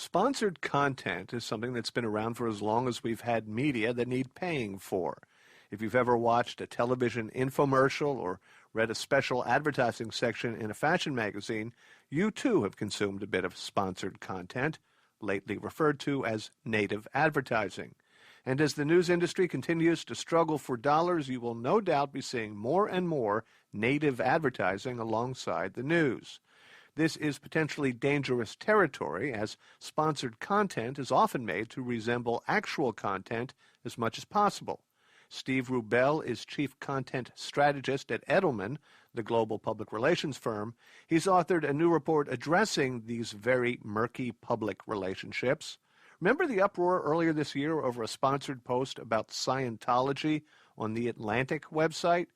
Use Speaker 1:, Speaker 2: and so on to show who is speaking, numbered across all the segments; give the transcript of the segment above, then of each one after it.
Speaker 1: Sponsored content is something that's been around for as long as we've had media that need paying for. If you've ever watched a television infomercial or read a special advertising section in a fashion magazine, you too have consumed a bit of sponsored content, lately referred to as native advertising. And as the news industry continues to struggle for dollars, you will no doubt be seeing more and more native advertising alongside the news. This is potentially dangerous territory, as sponsored content is often made to resemble actual content as much as possible. Steve Rubel is Chief Content Strategist at Edelman, the global public relations firm. He's authored a new report addressing these very murky public relationships. Remember the uproar earlier this year over a sponsored post about Scientology on the Atlantic website?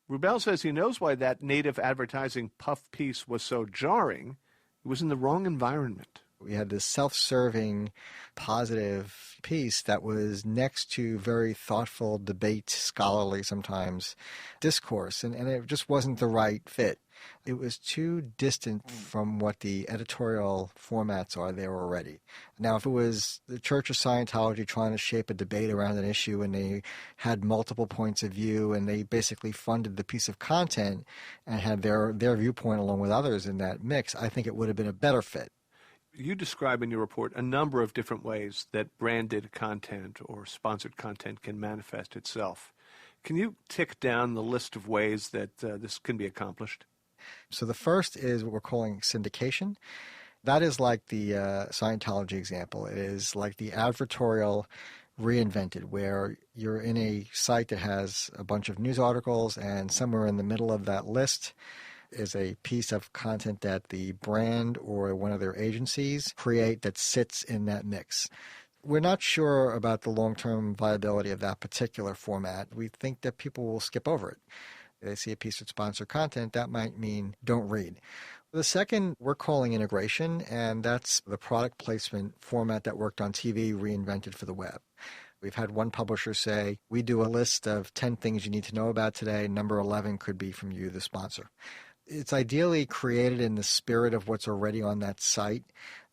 Speaker 1: Rubel says he knows why that native advertising puff piece was so jarring. It was in the wrong environment.
Speaker 2: We had this self-serving, positive piece that was next to very thoughtful debate, scholarly sometimes, discourse, and it just wasn't the right fit. It was too distant from what the editorial formats are there already. Now, if it was the Church of Scientology trying to shape a debate around an issue and they had multiple points of view and they basically funded the piece of content and had their viewpoint along with others in that mix, I think it would have been a better fit.
Speaker 1: You describe in your report a number of different ways that branded content or sponsored content can manifest itself. Can you tick down the list of ways that this can be accomplished?
Speaker 2: So the first is what we're calling syndication. That is like the Scientology example. It is like the advertorial reinvented, where you're in a site that has a bunch of news articles, and somewhere in the middle of that list is a piece of content that the brand or one of their agencies create that sits in that mix. We're not sure about the long-term viability of that particular format. We think that people will skip over it. They see a piece of sponsored content, that might mean don't read. The second we're calling integration, and that's the product placement format that worked on TV reinvented for the web. We've had one publisher say, we do a list of 10 things you need to know about today. Number 11 could be from you, the sponsor. It's ideally created in the spirit of what's already on that site.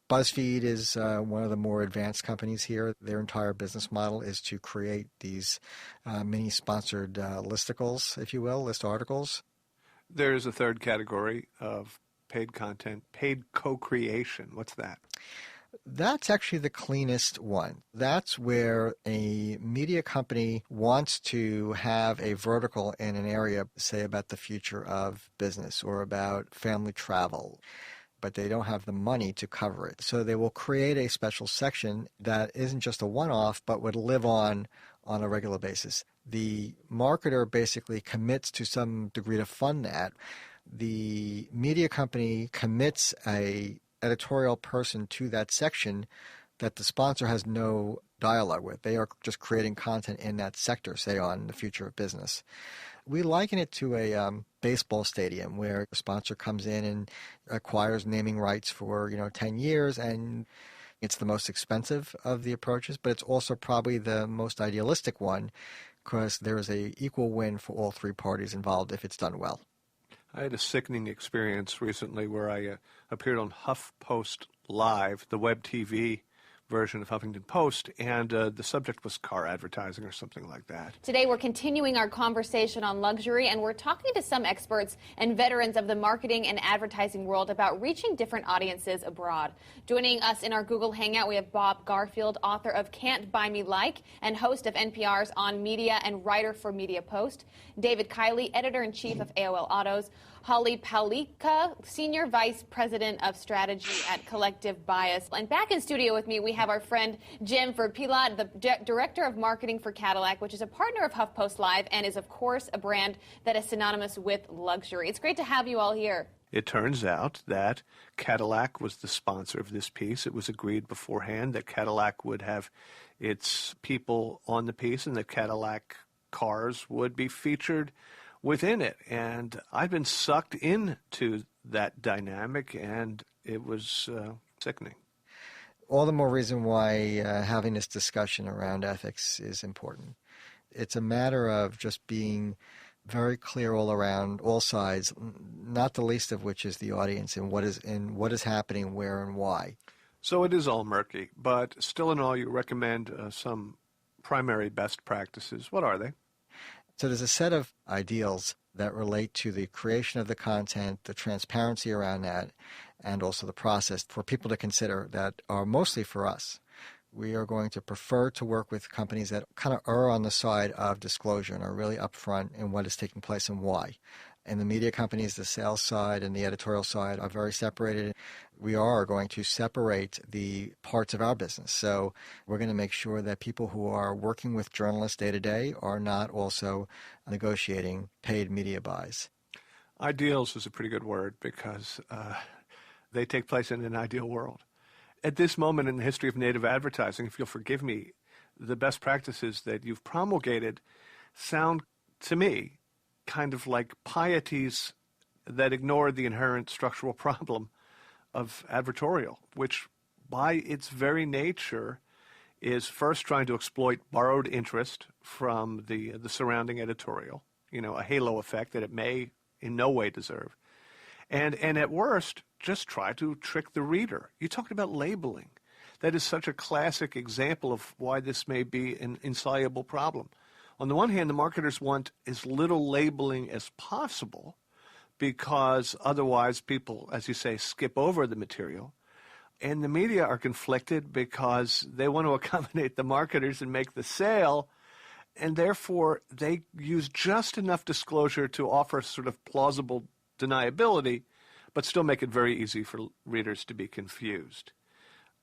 Speaker 2: BuzzFeed is one of the more advanced companies here. Their entire business model is to create these mini-sponsored listicles, if you will, list articles.
Speaker 1: There's a third category of paid content, paid co-creation. What's that?
Speaker 2: That's actually the cleanest one. That's where a media company wants to have a vertical in an area, say about the future of business or about family travel, but they don't have the money to cover it. So they will create a special section that isn't just a one-off, but would live on a regular basis. The marketer basically commits to some degree to fund that. The media company commits a editorial person to that section that the sponsor has no dialogue with. They are just creating content in that sector, say on the future of business. We liken it to a baseball stadium where a sponsor comes in and acquires naming rights for 10 years, and it's the most expensive of the approaches, but it's also probably the most idealistic one because there is a equal win for all three parties involved if it's done well.
Speaker 1: I had a sickening experience recently where I appeared on HuffPost Live, the web TV version of Huffington Post, and the subject was car advertising or something like that.
Speaker 3: Today we're continuing our conversation on luxury, and we're talking to some experts and veterans of the marketing and advertising world about reaching different audiences abroad. Joining us in our Google Hangout, we have Bob Garfield, author of Can't Buy Me Like and host of NPR's On Media and writer for Media Post. David Kiley, editor-in-chief of AOL Autos. Holly Palika, Senior Vice President of Strategy at Collective Bias. And back in studio with me, we have our friend Jim Verpilot, the Director of Marketing for Cadillac, which is a partner of HuffPost Live and is, of course, a brand that is synonymous with luxury. It's great to have you all here.
Speaker 1: It turns out that Cadillac was the sponsor of this piece. It was agreed beforehand that Cadillac would have its people on the piece and that Cadillac cars would be featured within it. And I've been sucked into that dynamic, and it was sickening.
Speaker 2: All the more reason why having this discussion around ethics is important. It's a matter of just being very clear all around, all sides, not the least of which is the audience and what is happening, where and why.
Speaker 1: So it is all murky, but still in all, you recommend some primary best practices. What are they?
Speaker 2: So there's a set of ideals that relate to the creation of the content, the transparency around that, and also the process for people to consider that are mostly for us. We are going to prefer to work with companies that kind of err on the side of disclosure and are really upfront in what is taking place and why. And the media companies, the sales side and the editorial side are very separated. We are going to separate the parts of our business. So we're going to make sure that people who are working with journalists day to day are not also negotiating paid media buys.
Speaker 1: Ideals is a pretty good word because they take place in an ideal world. At this moment in the history of native advertising, if you'll forgive me, the best practices that you've promulgated sound to me kind of like pieties that ignore the inherent structural problem of advertorial, which by its very nature is first trying to exploit borrowed interest from the surrounding editorial, a halo effect that it may in no way deserve. And at worst, just try to trick the reader. You talked about labeling. That is such a classic example of why this may be an insoluble problem. On the one hand, the marketers want as little labeling as possible because otherwise people, as you say, skip over the material. And the media are conflicted because they want to accommodate the marketers and make the sale, and therefore they use just enough disclosure to offer sort of plausible deniability, but still make it very easy for readers to be confused,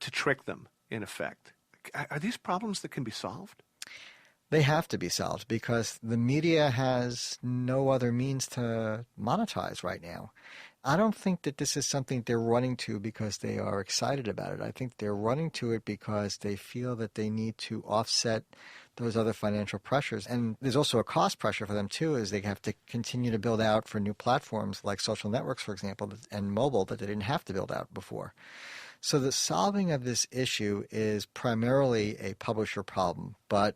Speaker 1: to trick them, in effect. Are these problems that can be solved?
Speaker 2: They have to be solved because the media has no other means to monetize right now. I don't think that this is something they're running to because they are excited about it. I think they're running to it because they feel that they need to offset those other financial pressures. And there's also a cost pressure for them, too, as they have to continue to build out for new platforms like social networks, for example, and mobile that they didn't have to build out before. So the solving of this issue is primarily a publisher problem, but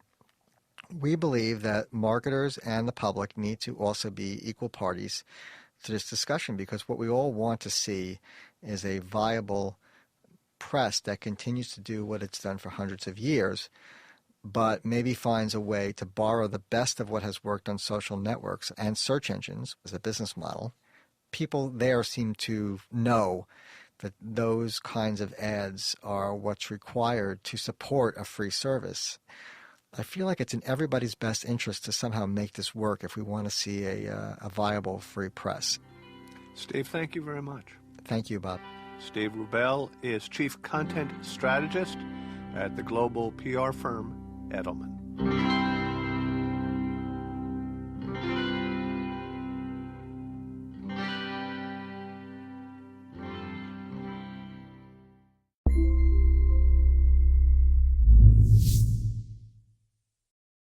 Speaker 2: we believe that marketers and the public need to also be equal parties to this discussion because what we all want to see is a viable press that continues to do what it's done for hundreds of years, but maybe finds a way to borrow the best of what has worked on social networks and search engines as a business model. People there seem to know that those kinds of ads are what's required to support a free service. I feel like it's in everybody's best interest to somehow make this work if we want to see a viable free press.
Speaker 1: Steve, thank you very much.
Speaker 2: Thank you, Bob.
Speaker 1: Steve Rubel is Chief Content Strategist at the global PR firm Edelman.